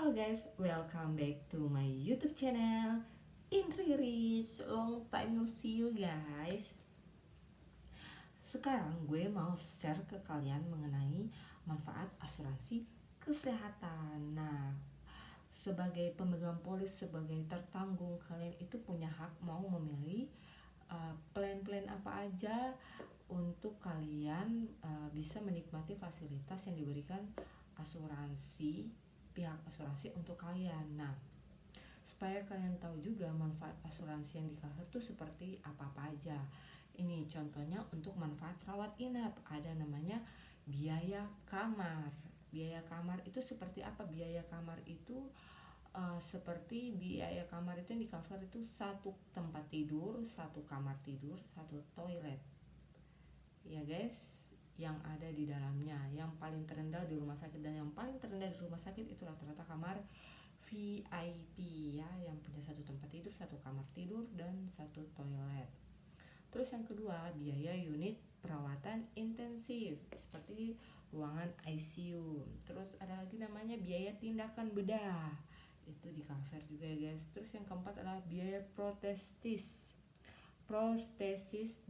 Halo guys, welcome back to my YouTube channel Indri Rich. Long time no see you guys. Sekarang gue mau share ke kalian mengenai manfaat asuransi kesehatan. Nah, sebagai pemegang polis, sebagai tertanggung, kalian itu punya hak mau memilih plan-plan apa aja untuk kalian bisa menikmati fasilitas yang diberikan asuransi, pihak asuransi untuk kalian. Nah, supaya kalian tahu juga manfaat asuransi yang di cover tuh seperti apa-apa aja. Ini contohnya untuk manfaat rawat inap, ada namanya biaya kamar. Biaya kamar itu seperti apa? Biaya kamar itu seperti biaya kamar itu yang di cover itu satu tempat tidur, satu kamar tidur, satu toilet. Ya guys, yang ada di dalamnya. Yang paling terendah di rumah sakit, dan yang paling terendah di rumah sakit itu rata-rata kamar VIP ya, yang punya satu tempat tidur, satu kamar tidur, dan satu toilet. Terus yang kedua, biaya unit perawatan intensif seperti ruangan ICU. Terus ada lagi namanya biaya tindakan bedah, itu di cover juga ya guys. Terus yang keempat adalah biaya prostesis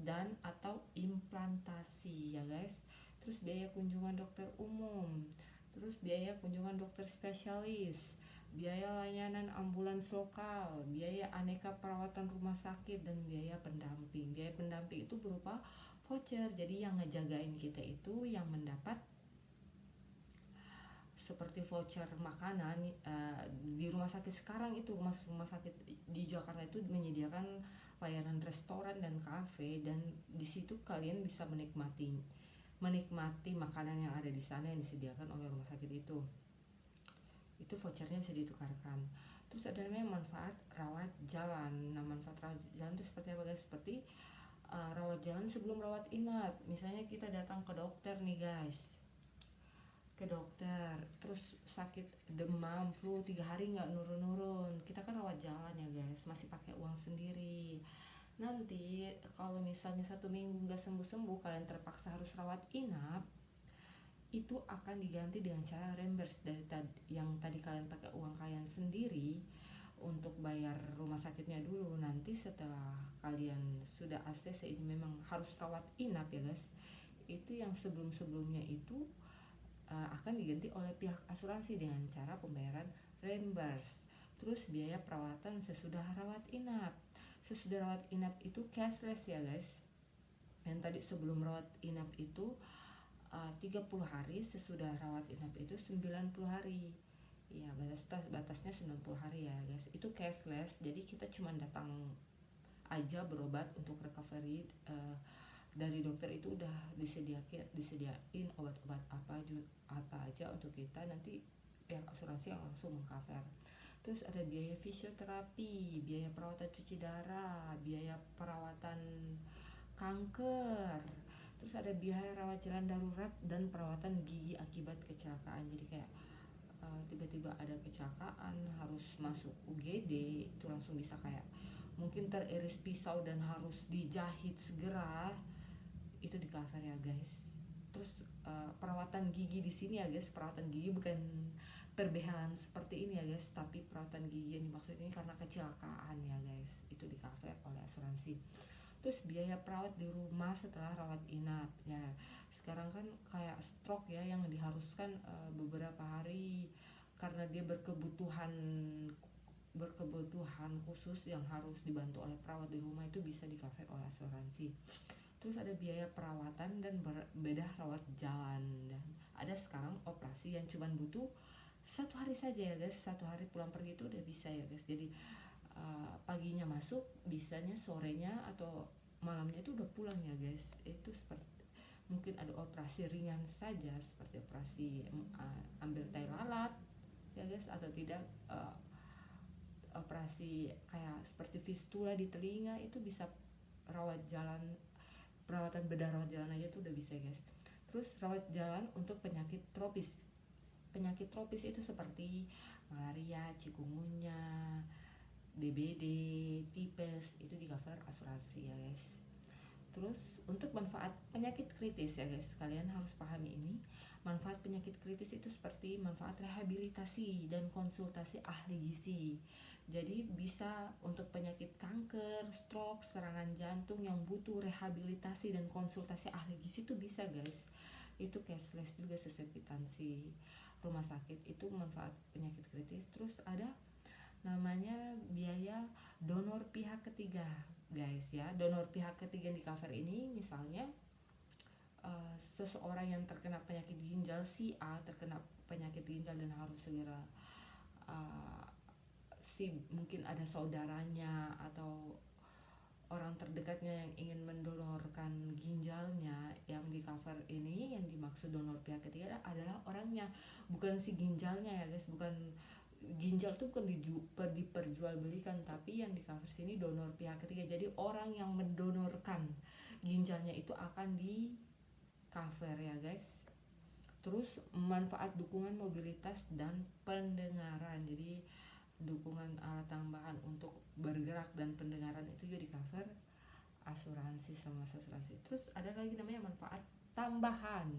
dan atau implantasi ya guys. Terus biaya kunjungan dokter umum, terus biaya kunjungan dokter spesialis, biaya layanan ambulans lokal, biaya aneka perawatan rumah sakit, dan biaya pendamping. Biaya pendamping itu berupa voucher, jadi yang ngejagain kita itu yang mendapat seperti voucher makanan. Di rumah sakit sekarang itu rumah sakit di Jakarta itu menyediakan layanan restoran dan kafe, dan di situ kalian bisa menikmati makanan yang ada di sana yang disediakan oleh rumah sakit itu vouchernya bisa ditukarkan. Terus ada namanya manfaat rawat jalan. Nah, manfaat rawat jalan itu seperti apa guys? Seperti rawat jalan sebelum rawat inap. Misalnya kita datang ke dokter nih guys, ke dokter terus sakit demam flu 3 hari nggak nurun-nurun, kita kan rawat jalan ya guys, masih pakai uang sendiri. Nanti kalau misalnya 1 minggu nggak sembuh-sembuh, kalian terpaksa harus rawat inap, itu akan diganti dengan cara reimburse dari yang tadi kalian pakai uang kalian sendiri untuk bayar rumah sakitnya dulu. Nanti setelah kalian sudah ACC, ini memang harus rawat inap ya guys, itu yang sebelum-sebelumnya itu akan diganti oleh pihak asuransi dengan cara pembayaran reimburse. Terus biaya perawatan sesudah rawat inap. Sesudah rawat inap itu cashless ya guys. Yang tadi sebelum rawat inap itu 30 hari, sesudah rawat inap itu 90 hari. Ya, batasnya 90 hari ya guys. Itu cashless. Jadi kita cuma datang aja berobat untuk recovery. Dari dokter itu udah disediain obat-obat apa aja untuk kita, nanti pihak asuransi yang langsung mengcover. Terus ada biaya fisioterapi, biaya perawatan cuci darah, biaya perawatan kanker. Terus ada biaya rawat jalan darurat dan perawatan gigi akibat kecelakaan. Jadi kayak tiba-tiba ada kecelakaan harus masuk UGD, itu langsung bisa kayak mungkin teriris pisau dan harus dijahit segera, itu di cover ya guys. Terus perawatan gigi di sini ya guys, perawatan gigi bukan perbehalan seperti ini ya guys, tapi perawatan gigi yang dimaksud ini karena kecelakaan ya guys, itu di cover oleh asuransi. Terus biaya perawat di rumah setelah rawat inap ya, sekarang kan kayak stroke ya, yang diharuskan beberapa hari karena dia berkebutuhan khusus yang harus dibantu oleh perawat di rumah, itu bisa di cover oleh asuransi. Terus ada biaya perawatan dan bedah rawat jalan, dan ada sekarang operasi yang cuman butuh 1 hari saja ya guys, 1 hari pulang pergi itu udah bisa ya guys. Jadi paginya masuk, bisanya sorenya atau malamnya itu udah pulang ya guys. Itu seperti mungkin ada operasi ringan saja seperti operasi ambil tai lalat ya guys, atau tidak operasi kayak seperti fistula di telinga, itu bisa rawat jalan, perawatan bedah rawat jalan aja tuh udah bisa guys. Terus rawat jalan untuk penyakit tropis. Penyakit tropis itu seperti malaria, chikungunya, DBD, tipes, itu di cover asuransi ya guys. Terus untuk manfaat penyakit kritis ya guys, kalian harus pahami ini. Manfaat penyakit kritis itu seperti manfaat rehabilitasi dan konsultasi ahli gizi. Jadi bisa untuk penyakit kanker, stroke, serangan jantung yang butuh rehabilitasi dan konsultasi ahli gizi itu bisa guys. Itu cashless juga sesuai kwitansi rumah sakit. Itu manfaat penyakit kritis. Terus ada namanya biaya donor pihak ketiga guys ya. Donor pihak ketiga yang di cover ini misalnya seseorang yang terkena penyakit ginjal, si A terkena penyakit ginjal dan harus segera uh, si mungkin ada saudaranya atau orang terdekatnya yang ingin mendonorkan ginjalnya. Yang di cover ini yang dimaksud donor pihak ketiga adalah orangnya, bukan si ginjalnya ya guys. Bukan ginjal tuh bukan diperjualbelikan, tapi yang di cover sini donor pihak ketiga. Jadi orang yang mendonorkan ginjalnya itu akan di cover ya guys. Terus manfaat dukungan mobilitas dan pendengaran. Jadi dukungan alat tambahan untuk bergerak dan pendengaran itu juga di cover asuransi sama asuransi. Terus ada lagi namanya manfaat tambahan.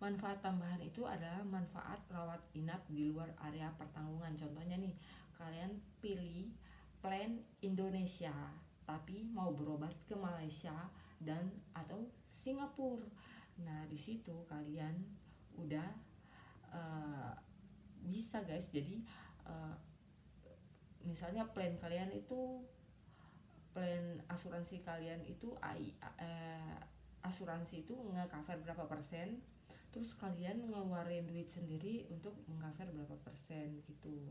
Manfaat tambahan itu adalah manfaat rawat inap di luar area pertanggungan. Contohnya nih, kalian pilih plan Indonesia tapi mau berobat ke Malaysia dan atau Singapura. Nah, di situ kalian udah uh, bisa guys. Jadi uh, misalnya plan kalian itu, plan asuransi kalian itu asuransi itu nge-cover berapa persen, terus kalian ngeluarin duit sendiri untuk meng-cover berapa persen gitu.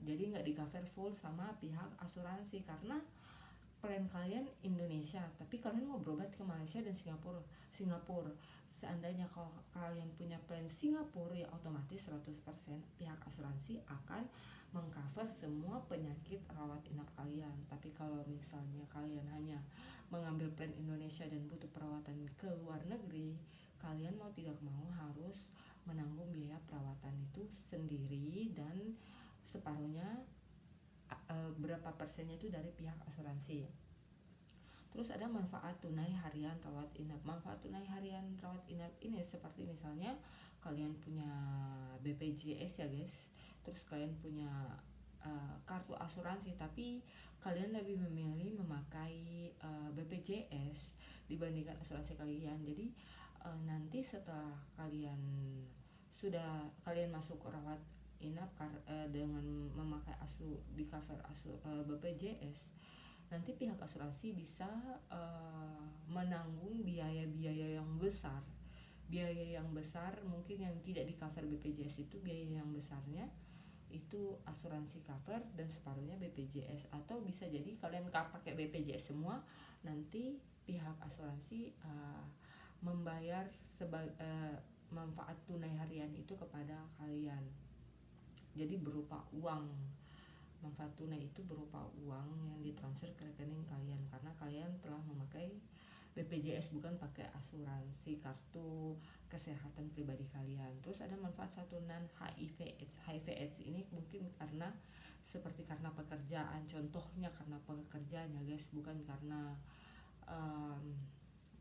Jadi nggak di-cover full sama pihak asuransi karena plan kalian Indonesia tapi kalian mau berobat ke Malaysia dan Singapura. Seandainya kalau kalian punya plan Singapura ya otomatis 100% pihak asuransi akan mengcover semua penyakit rawat inap kalian. Tapi kalau misalnya kalian hanya mengambil plan Indonesia dan butuh perawatan ke luar negeri, kalian mau tidak mau harus menanggung biaya perawatan itu sendiri dan separuhnya berapa persennya itu dari pihak asuransi. Terus ada manfaat tunai harian rawat inap. Manfaat tunai harian rawat inap ini seperti misalnya kalian punya BPJS ya guys. Terus kalian punya kartu asuransi tapi kalian lebih memilih memakai BPJS dibandingkan asuransi kalian. Jadi nanti setelah kalian masuk rawat inap dengan memakai di cover BPJS, nanti pihak asuransi bisa menanggung biaya-biaya yang besar mungkin yang tidak di cover BPJS. Itu biaya yang besarnya itu asuransi cover dan separuhnya BPJS. Atau bisa jadi kalian pakai BPJS semua, nanti pihak asuransi membayar manfaat tunai harian itu kepada kalian. Jadi berupa uang. Manfaat tunai itu berupa uang yang ditransfer ke rekening kalian karena kalian telah memakai BPJS, bukan pakai asuransi kartu kesehatan pribadi kalian. Terus ada manfaat santunan HIV/AIDS. HIV/AIDS ini mungkin karena pekerjaan, contohnya karena pekerjaan ya guys, bukan karena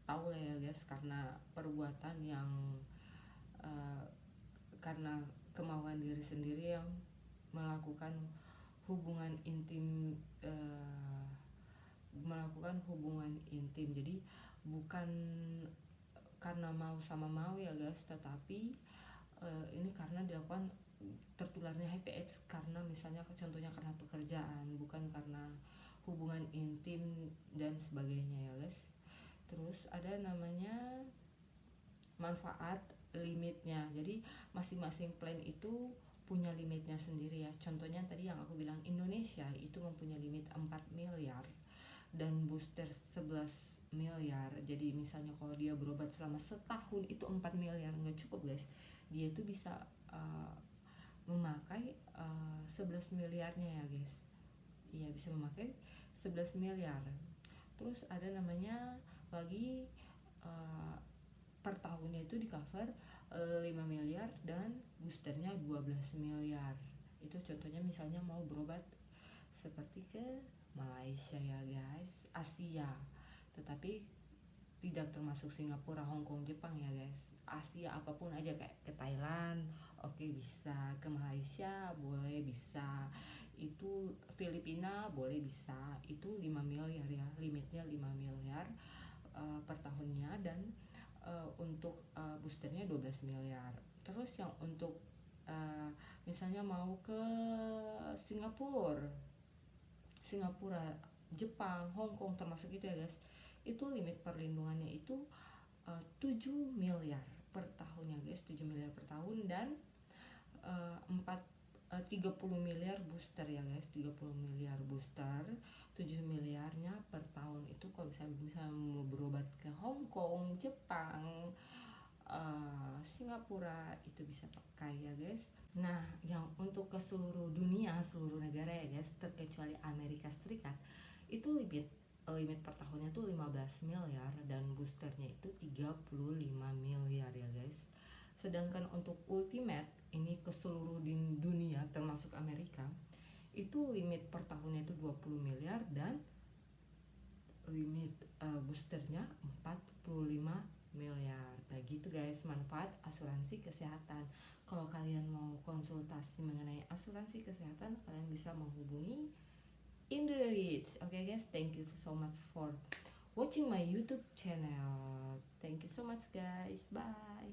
tahu ya guys, karena perbuatan yang karena kemauan diri sendiri yang melakukan hubungan intim jadi bukan karena mau sama mau ya guys, tetapi ini karena dilakukan tertularnya HIV/AIDS karena misalnya contohnya karena pekerjaan, bukan karena hubungan intim dan sebagainya ya guys. Terus ada namanya manfaat limitnya. Jadi masing-masing plan itu punya limitnya sendiri ya. Contohnya tadi yang aku bilang Indonesia itu mempunyai limit 4 miliar dan booster 11 miliar. Jadi misalnya kalau dia berobat selama setahun itu 4 miliar nggak cukup guys. Dia itu bisa memakai 11 miliarnya ya guys. Iya, bisa memakai 11 miliar. Terus ada namanya lagi per tahunnya itu di cover 5 miliar dan boosternya 12 miliar. Itu contohnya misalnya mau berobat seperti ke Malaysia ya guys, Asia. tetapi tidak termasuk Singapura, Hong Kong, Jepang ya guys. Asia apapun aja, kayak ke Thailand oke bisa, ke Malaysia boleh bisa, itu Filipina boleh bisa. Itu 5 miliar ya, limitnya 5 miliar per tahunnya. Dan untuk boosternya 12 miliar. Terus yang untuk misalnya mau ke Singapura, Jepang, Hong Kong termasuk itu ya guys, itu limit perlindungannya itu 7 miliar per tahunnya guys, 7 miliar per tahun. Dan 30 miliar booster ya guys, 30 miliar booster, 7 miliarnya per tahun. Itu kalau misalnya mau berobat ke Hong Kong, Jepang, Singapura, itu bisa pakai ya guys. Nah, yang untuk ke seluruh dunia, seluruh negara ya guys, terkecuali Amerika Serikat, itu limit per tahunnya tuh 15 miliar dan boosternya itu 35 miliar ya guys. Sedangkan untuk ultimate ini ke seluruh dunia termasuk Amerika, itu limit per tahunnya itu 20 miliar dan limit boosternya 45 miliar. Nah gitu guys, manfaat asuransi kesehatan. Kalau kalian mau konsultasi mengenai asuransi kesehatan, kalian bisa menghubungi Indrich. Okay guys, thank you so much for watching my YouTube channel. Thank you so much guys, bye.